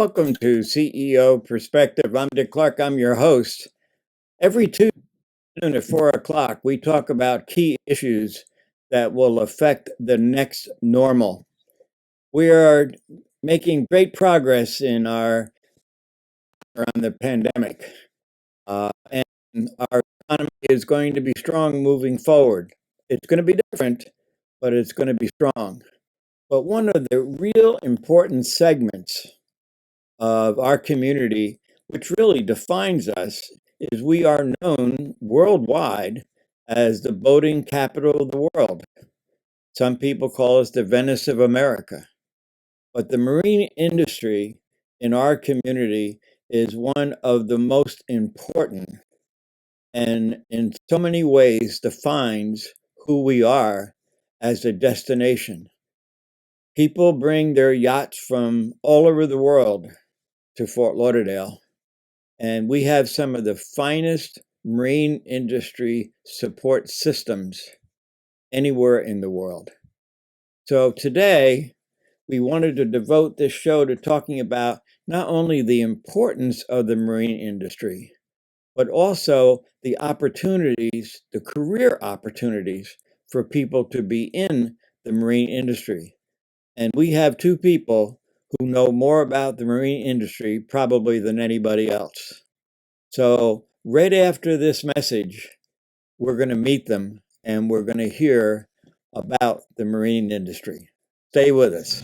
Welcome to CEO Perspective. I'm Dick Clark. I'm your host. Every Tuesday at 4 o'clock, we talk about key issues that will affect the next normal. We are making great progress in our around the pandemic, and our economy is going to be strong moving forward. It's going to be different, but it's going to be strong. But one of the real important segments of our community, which really defines us, is we are known worldwide as the boating capital of the world. Some people call us the Venice of America. But the marine industry in our community is one of the most important and in so many ways defines who we are as a destination. People bring their yachts from all over the world to Fort Lauderdale, and we have some of the finest marine industry support systems anywhere in the world. So today, we wanted to devote this show to talking about not only the importance of the marine industry, but also the opportunities, the career opportunities for people to be in the marine industry. And we have two people who know more about the marine industry probably than anybody else. So right after this message, we're going to meet them and we're going to hear about the marine industry. Stay with us.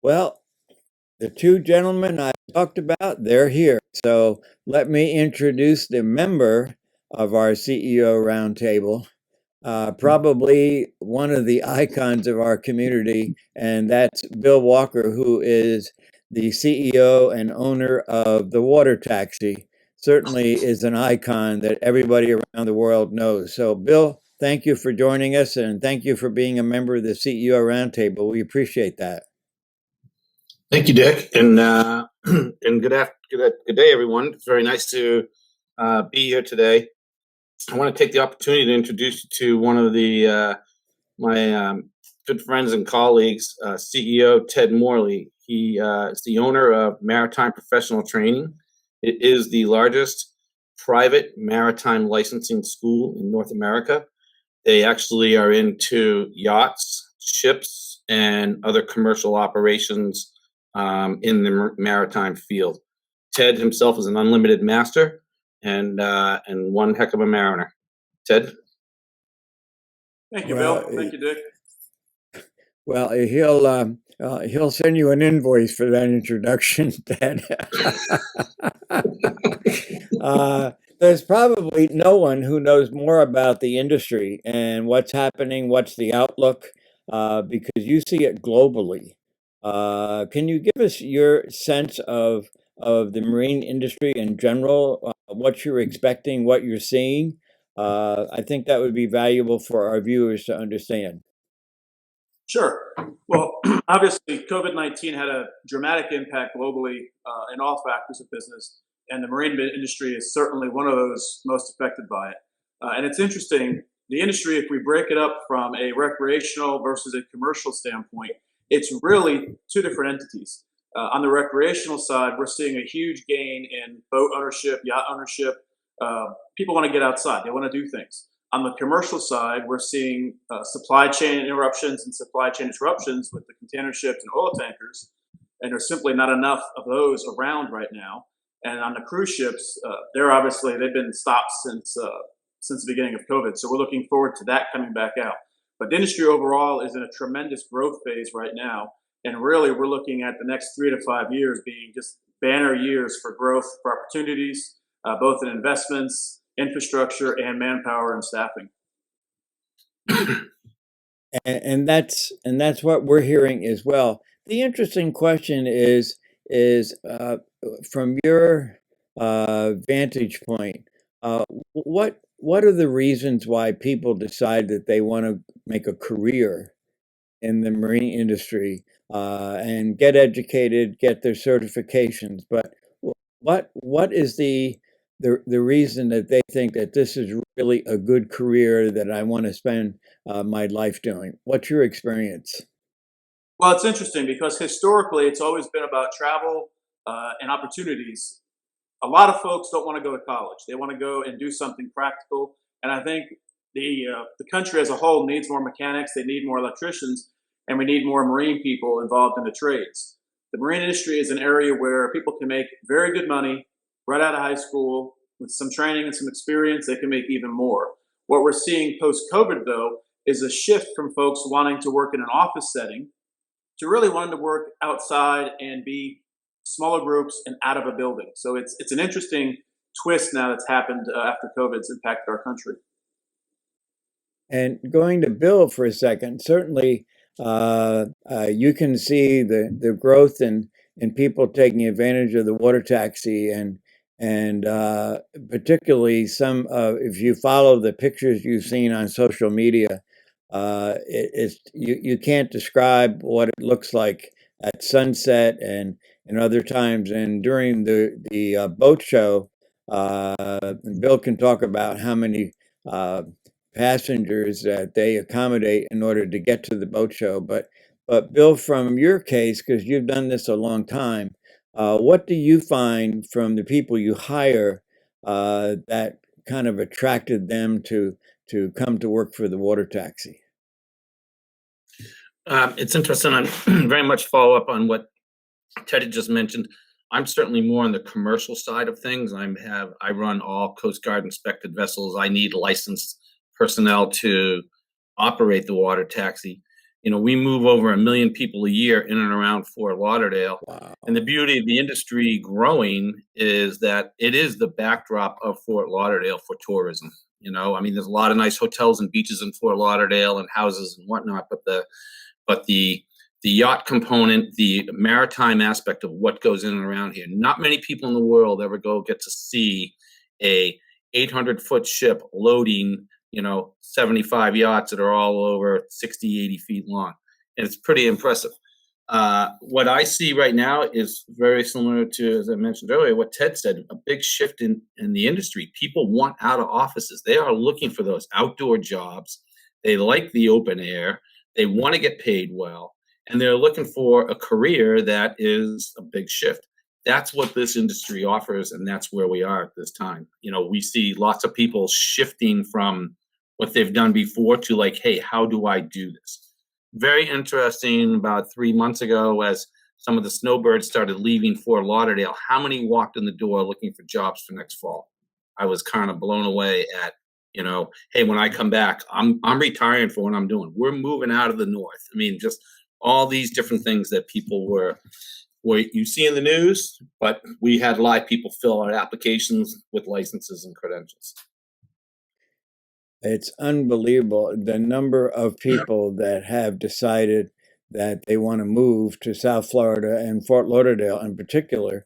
Well, the two gentlemen I talked about, they're here. So let me introduce the member of our CEO Roundtable, probably one of the icons of our community, and that's Bill Walker, who is the CEO and owner of the Water Taxi. Certainly is an icon that everybody around the world knows. So, Bill, thank you for joining us, and thank you for being a member of the CEO Roundtable. We appreciate that. Thank you, Dick, and good day, everyone. It's very nice to be here today. I want to take the opportunity to introduce you to one of my good friends and colleagues, CEO Ted Morley. He is the owner of Maritime Professional Training. It is the largest private maritime licensing school in North America. They actually are into yachts, ships, and other commercial operations in the maritime field. Ted himself is an unlimited master and one heck of a mariner. Ted? Thank you, Bill. Thank you, Dick. Well, he'll send you an invoice for that introduction, Ted. There's probably no one who knows more about the industry and what's happening, what's the outlook, because you see it globally. Can you give us your sense of the marine industry in general, what you're expecting, what you're seeing? I think that would be valuable for our viewers to understand. Sure. Well, obviously, COVID-19 had a dramatic impact globally in all factors of business, and the marine industry is certainly one of those most affected by it. And it's interesting, the industry, if we break it up from a recreational versus a commercial standpoint, it's really two different entities. On the recreational side, we're seeing a huge gain in boat ownership, yacht ownership. People want to get outside. They want to do things. On the commercial side, we're seeing supply chain interruptions and supply chain disruptions with the container ships and oil tankers, and there's simply not enough of those around right now. And on the cruise ships, they've been stopped since the beginning of COVID. So we're looking forward to that coming back out. But the industry overall is in a tremendous growth phase right now. And really, we're looking at the next 3 to 5 years being just banner years for growth, for opportunities, both in investments, infrastructure, and manpower and staffing. And that's what we're hearing as well. The interesting question is is from your vantage point, what are the reasons why people decide that they want to make a career in the marine industry and get educated, get their certifications? But what is the reason that they think that this is really a good career that I want to spend my life doing? What's your experience? Well, it's interesting because historically it's always been about travel and opportunities. A lot of folks don't want to go to college. They want to go and do something practical. And I think the country as a whole needs more mechanics. They need more electricians, and we need more marine people involved in the trades. The marine industry is an area where people can make very good money right out of high school with some training and some experience. They can make even more. What we're seeing post COVID, though, is a shift from folks wanting to work in an office setting to really wanting to work outside and be smaller groups and out of a building. So it's an interesting twist now that's happened after COVID's impacted our country. And going to Bill for a second, certainly you can see the growth in people taking advantage of the water taxi and particularly some if you follow the pictures you've seen on social media, it's you can't describe what it looks like at sunset and other times. And during the boat show, Bill can talk about how many passengers that they accommodate in order to get to the boat show. But Bill, from your case, because you've done this a long time, what do you find from the people you hire that kind of attracted them to come to work for the water taxi? It's interesting. I very much follow up on what Ted had just mentioned. I'm certainly more on the commercial side of things. I run all Coast Guard inspected vessels. I need licensed personnel to operate the water taxi. We move over 1 million people a year in and around Fort Lauderdale. Wow. And the beauty of the industry growing is that it is the backdrop of Fort Lauderdale for tourism. There's a lot of nice hotels and beaches in Fort Lauderdale and houses and whatnot, but the yacht component, the maritime aspect of what goes in and around here. Not many people in the world ever get to see a 800-foot ship loading, 75 yachts that are all over 60, 80 feet long. And it's pretty impressive. What I see right now is very similar to, as I mentioned earlier, what Ted said, a big shift in the industry. People want out of offices. They are looking for those outdoor jobs. They like the open air. They want to get paid well. And they're looking for a career that is a big shift. That's what this industry offers, and that's where we are at this time. We see lots of people shifting from what they've done before to like, hey, how do I do this? Very interesting. About 3 months ago, as some of the snowbirds started leaving Fort Lauderdale, how many walked in the door looking for jobs for next fall? I was kind of blown away at, hey, when I come back, I'm retiring for what I'm doing. We're moving out of the north. Just all these different things that people were you see in the news, but we had live people fill out applications with licenses and credentials. It's unbelievable the number of people that have decided that they want to move to South Florida and Fort Lauderdale in particular,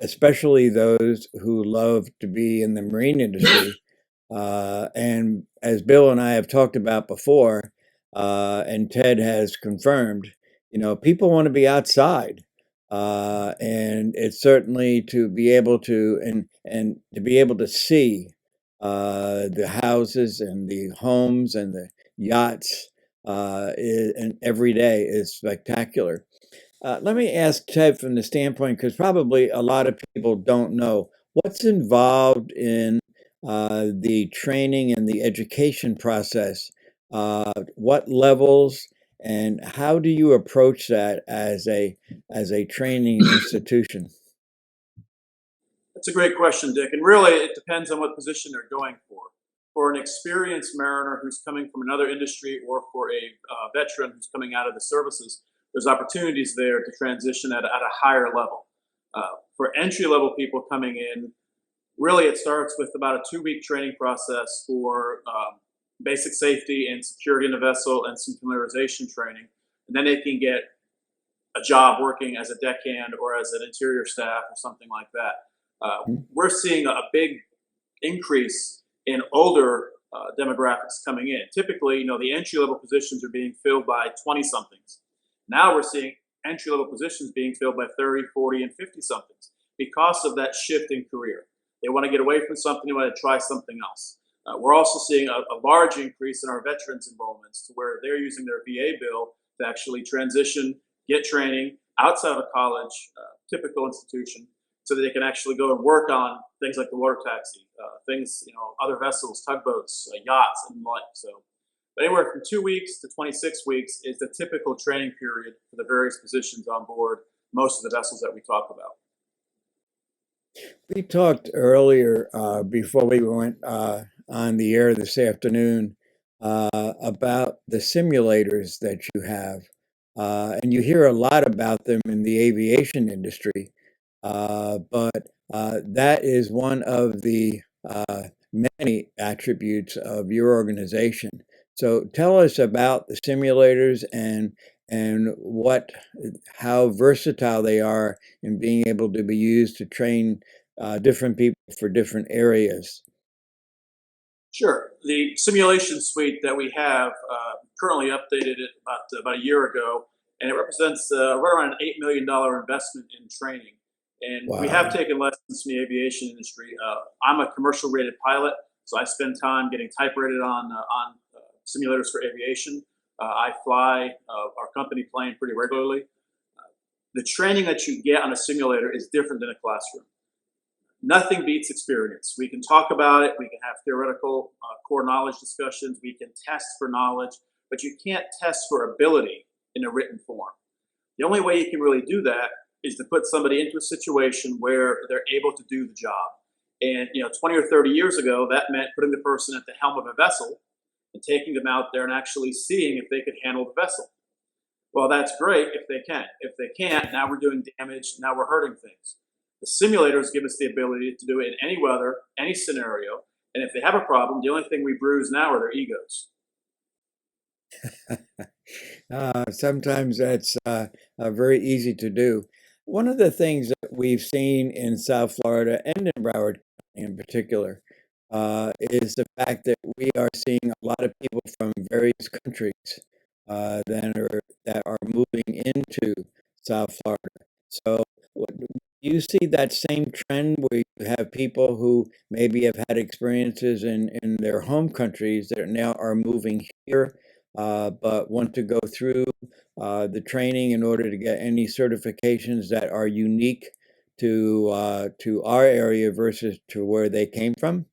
especially those who love to be in the marine industry. And as Bill and I have talked about before, and Ted has confirmed, people want to be outside. And it's certainly to be able to and to be able to see the houses and the homes and the yachts and every day is spectacular. Let me ask Ted from the standpoint, because probably a lot of people don't know what's involved in the training and the education process. What levels and how do you approach that as a training institution? That's a great question, Dick. And really, it depends on what position they're going for. For an experienced mariner who's coming from another industry, or for a veteran who's coming out of the services, there's opportunities there to transition at a higher level. For entry-level people coming in, really it starts with about a 2-week training process for basic safety and security in the vessel and some familiarization training. And then they can get a job working as a deckhand or as an interior staff or something like that. We're seeing a big increase in older demographics coming in. Typically, the entry-level positions are being filled by 20-somethings. Now we're seeing entry-level positions being filled by 30, 40, and 50-somethings because of that shift in career. They want to get away from something, they want to try something else. We're also seeing a large increase in our veterans enrollments to where they're using their VA bill to actually transition, get training outside of a college, typical institution, so that they can actually go and work on things like the water taxi, things, other vessels, tugboats, yachts, and the like. So, but anywhere from 2 weeks to 26 weeks is the typical training period for the various positions on board most of the vessels that we talk about. We talked earlier before we went on the air this afternoon about the simulators that you have. And you hear a lot about them in the aviation industry, but that is one of the many attributes of your organization. So tell us about the simulators and how versatile they are in being able to be used to train different people for different areas. Sure. The simulation suite that we have currently updated it about a year ago, and it represents right around an $8 million investment in training. And we have taken lessons from the aviation industry. I'm a commercial rated pilot, so I spend time getting type rated on simulators for aviation. I fly our company plane pretty regularly. The training that you get on a simulator is different than a classroom. Nothing beats experience. We can talk about it. We can have theoretical core knowledge discussions. We can test for knowledge, but you can't test for ability in a written form. The only way you can really do that is to put somebody into a situation where they're able to do the job. And 20 or 30 years ago, that meant putting the person at the helm of a vessel and taking them out there and actually seeing if they could handle the vessel. Well, that's great if they can. If they can't, now we're doing damage. Now we're hurting things. The simulators give us the ability to do it in any weather, any scenario. And if they have a problem, the only thing we bruise now are their egos. Sometimes that's very easy to do. One of the things that we've seen in South Florida and in Broward County in particular is the fact that we are seeing a lot of people from various countries that are moving into South Florida. So do you see that same trend where you have people who maybe have had experiences in their home countries that now are moving here, but want to go through the training in order to get any certifications that are unique to our area versus to where they came from?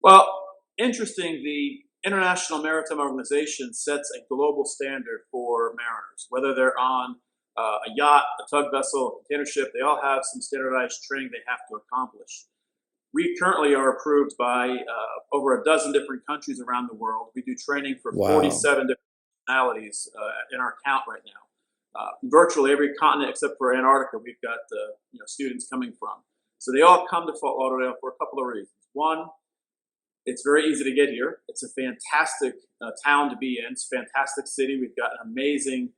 Well, interesting. The International Maritime Organization sets a global standard for mariners, whether they're on a yacht, a tug vessel, a container ship. They all have some standardized training they have to accomplish. We currently are approved by over a dozen different countries around the world. We do training for 47 different nationalities in our count right now. Virtually every continent except for Antarctica, we've got students coming from. So they all come to Fort Lauderdale for a couple of reasons. One, it's very easy to get here. It's a fantastic town to be in. It's a fantastic city. We've got amazing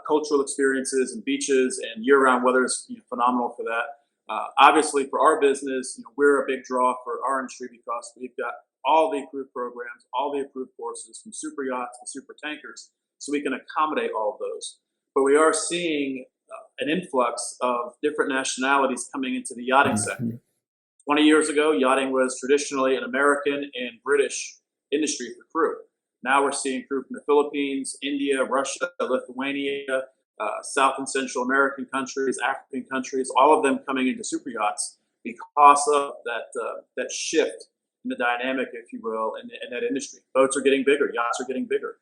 cultural experiences and beaches, and year-round weather is phenomenal for that. Obviously, for our business, we're a big draw for our industry because we've got all the approved programs, all the approved courses, from super yachts to super tankers, so we can accommodate all of those. But we are seeing an influx of different nationalities coming into the yachting sector. 20 years ago, yachting was traditionally an American and British industry for crew. Now we're seeing crew from the Philippines, India, Russia, Lithuania, South and Central American countries, African countries, all of them coming into super yachts because of that shift in the dynamic, if you will, in that industry. Boats are getting bigger, yachts are getting bigger.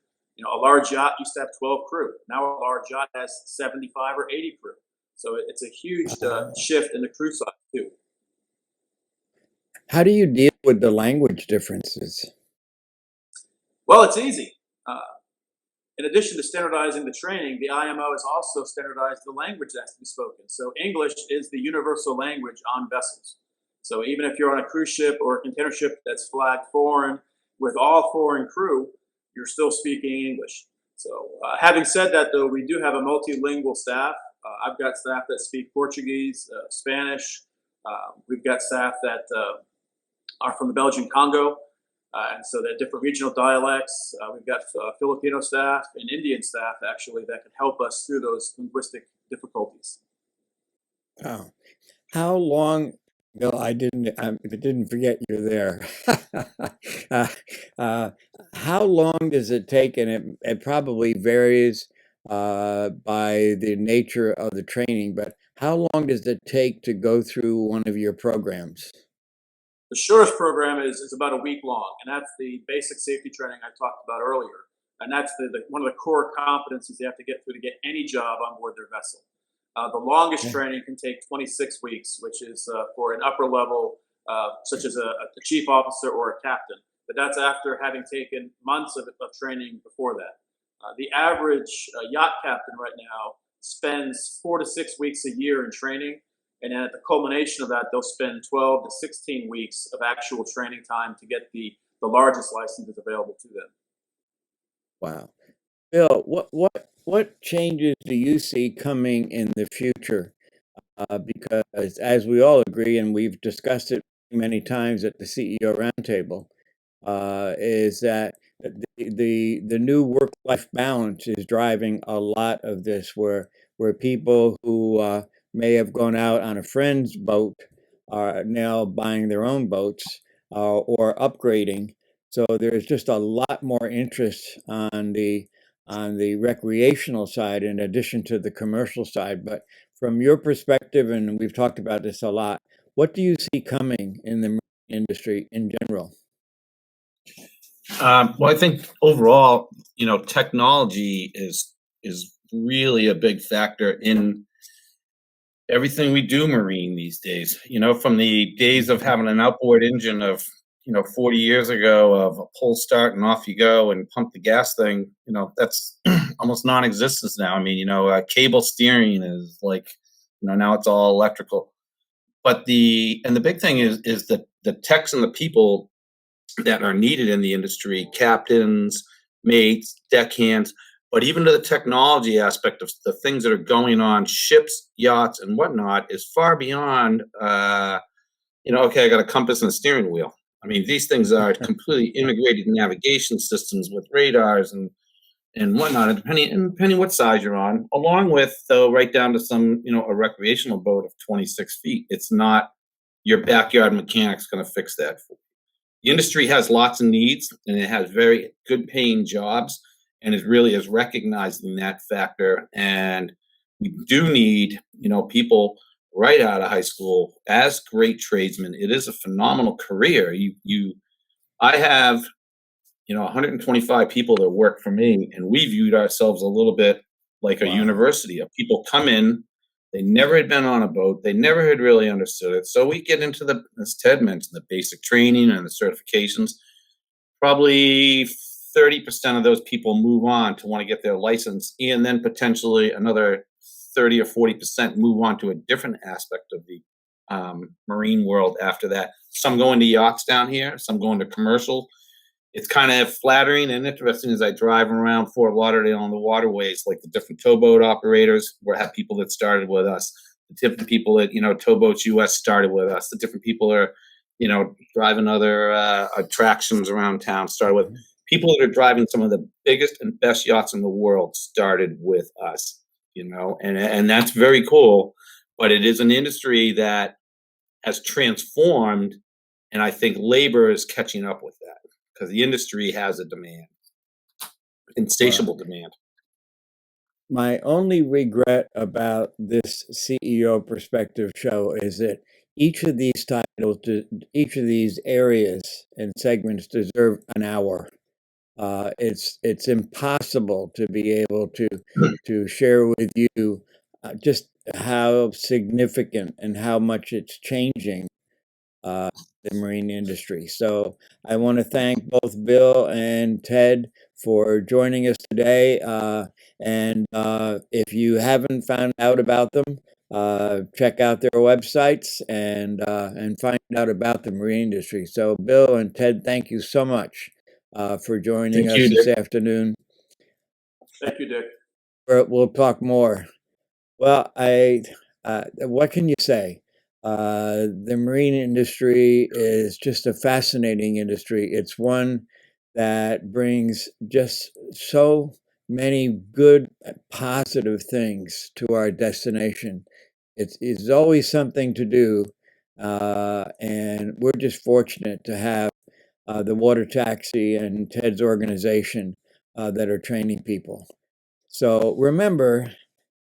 A large yacht used to have 12 crew. Now a large yacht has 75 or 80 crew. So it's a huge shift in the crew side too. How do you deal with the language differences? Well, it's easy. In addition to standardizing the training, the IMO has also standardized the language that has to be spoken. So English is the universal language on vessels. So even if you're on a cruise ship or a container ship that's flagged foreign with all foreign crew, you're still speaking English. So, having said that, though, we do have a multilingual staff. I've got staff that speak Portuguese, Spanish. We've got staff that are from the Belgian Congo, and so they're different regional dialects. We've got Filipino staff and Indian staff, actually, that can help us through those linguistic difficulties. Wow. How long, Bill, I didn't forget you're there. uh, uh, how long does it take, and it probably varies by the nature of the training, but how long does it take to go through one of your programs? The shortest program is about a week long, and that's the basic safety training I talked about earlier. And that's one of the core competencies they have to get through to get any job on board their vessel. The longest Yeah. training can take 26 weeks, which is for an upper level, such as a chief officer or a captain. But that's after having taken months of training before that. The average yacht captain right now spends 4 to 6 weeks a year in training. And then at the culmination of that, they'll spend 12 to 16 weeks of actual training time to get the largest licenses available to them. Wow. Bill, what changes do you see coming in the future? Because as we all agree, and we've discussed it many times at the CEO Roundtable, is that the new work-life balance is driving a lot of this, where people who may have gone out on a friend's boat are now buying their own boats or upgrading. So there's just a lot more interest on the recreational side in addition to the commercial side. But from your perspective, and we've talked about this a lot, what do you see coming in the marine industry in general? Well, I think overall, technology is really a big factor in everything we do marine these days. From the days of having an outboard engine of 40 years ago of a pull start and off you go and pump the gas thing, that's almost non-existent now. I mean, cable steering is like, now it's all electrical. But the big thing is that the techs and the people that are needed in the industry, captains, mates, deckhands, but even to the technology aspect of the things that are going on, ships, yachts, and whatnot, is far beyond, okay, I got a compass and a steering wheel. I mean, these things are completely integrated navigation systems with radars and whatnot, and depending what size you're on, along with, though, right down to some, a recreational boat of 26 feet. It's not your backyard mechanic's going to fix that for you. The industry has lots of needs, and it has very good paying jobs, and it really is recognizing that factor. And we do need, people right out of high school as great tradesmen. It is a phenomenal career. I have, 125 people that work for me, and we viewed ourselves a little bit like a Wow. university of people come in. They never had been on a boat. They never had really understood it. So we get into as Ted mentioned, the basic training and the certifications. Probably 30% of those people move on to want to get their license, and then potentially another 30 or 40% move on to a different aspect of the marine world after that. Some go into yachts down here, some go into commercial. It's kind of flattering and interesting as I drive around Fort Lauderdale on the waterways, like the different towboat operators. We have people that started with us, the different people that, Towboats US started with us, the different people are, driving other attractions around town started with. People that are driving some of the biggest and best yachts in the world started with us, and that's very cool. But it is an industry that has transformed, and I think labor is catching up with that, because the industry has a demand, insatiable demand. My only regret about this CEO Perspective show is that each of these titles, each of these areas and segments deserve an hour. It's impossible to be able to share with you just how significant and how much it's changing the marine industry. So I want to thank both Bill and Ted for joining us today. And if you haven't found out about them, check out their websites and find out about the marine industry. So Bill and Ted, thank you so much for joining Thank us you, this Dick. afternoon. Thank you, Dick. We'll talk more. Well, what can you say? The marine industry is just a fascinating industry. It's one that brings just so many good, positive things to our destination. It's always something to do, and we're just fortunate to have the water taxi and Ted's organization that are training people. So remember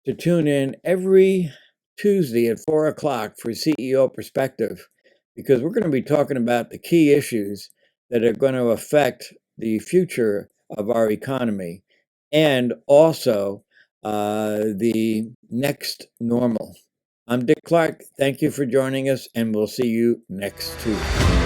to tune in every Tuesday at 4 o'clock for CEO Perspective, because we're going to be talking about the key issues that are going to affect the future of our economy and also the next normal. I'm Dick Clark. Thank you for joining us, and we'll see you next Tuesday.